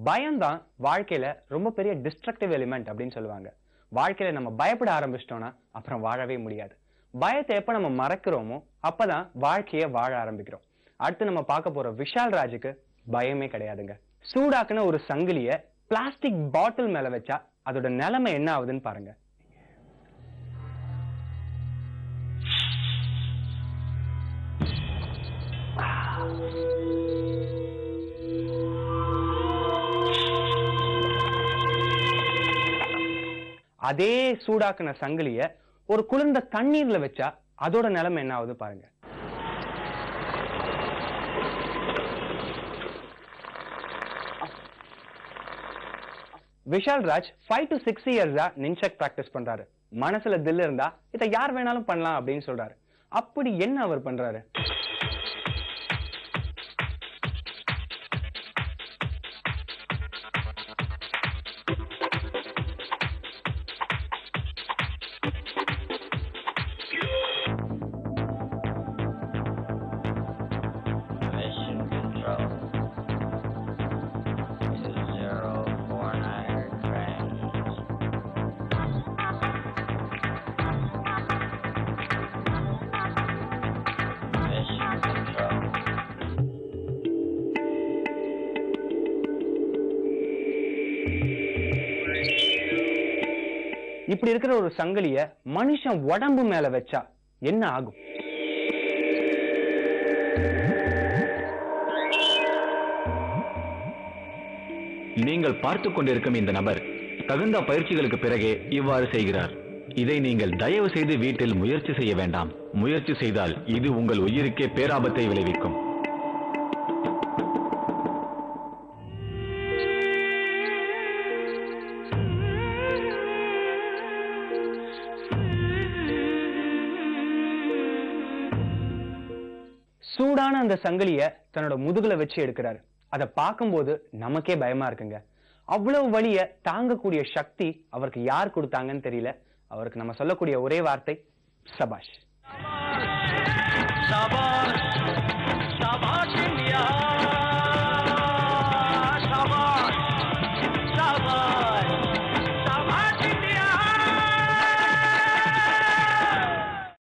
பயம்தான் வாழ்க்கையில ரொம்ப பெரிய டிஸ்ட்ரக்டிவ் எலிமெண்ட் அப்படின்னு சொல்லுவாங்க. வாழ்க்கையில நம்ம பயப்பட ஆரம்பிச்சிட்டோம்னா அப்புறம் வாழவே முடியாது. பயத்தை எப்ப நம்ம மறக்கிறோமோ அப்பதான் வாழ்க்கைய வாழ ஆரம்பிக்கிறோம். அடுத்து நம்ம பார்க்க போற விஷால் ராஜுக்கு பயமே கிடையாதுங்க. சூடாக்குன ஒரு சங்கிலிய பிளாஸ்டிக் பாட்டில் மேல வச்சா அதோட நிலைமை என்ன ஆகுதுன்னு பாருங்க. அதே சூடாக்குன சங்கிலிய ஒரு குளிர்ந்த தண்ணீர்ல வச்சா அதோட நிலைமை என்ன ஆகுது பாருங்க. விஷால் ராஜ் 5 to 6 இயர்ஸா நின்சக் பிராக்டிஸ் பண்றாரு. மனசுல தில் இருந்தா இத யார் வேணாலும் பண்ணலாம் அப்படின்னு சொல்றாரு. அப்படி என்ன அவர் பண்றாரு? இப்படி இருக்கிற ஒரு சங்கிலிய மனுஷன் உடம்பு மேல வச்சா என்ன ஆகும்? நீங்கள் பார்த்துக் கொண்டிருக்கும் இந்த நபர் தகுந்த பயிற்சிகளுக்கு பிறகே இவ்வாறு செய்கிறார். இதை நீங்கள் தயவு செய்து வீட்டில் முயற்சி செய்ய வேண்டாம். முயற்சி செய்தால் இது உங்கள் உயிருக்கே பேராபத்தை விளைவிக்கும். சூடான அந்த சங்கிலிய தன்னோட முதுகுல வச்சு எடுக்கிறாரு. அதை பார்க்கும்போது நமக்கே பயமா இருக்குங்க. அவ்வளவு வலிய தாங்கக்கூடிய சக்தி அவருக்கு யார் கொடுத்தாங்கன்னு தெரியல. அவருக்கு நம்ம சொல்லக்கூடிய ஒரே வார்த்தை சபாஷ்.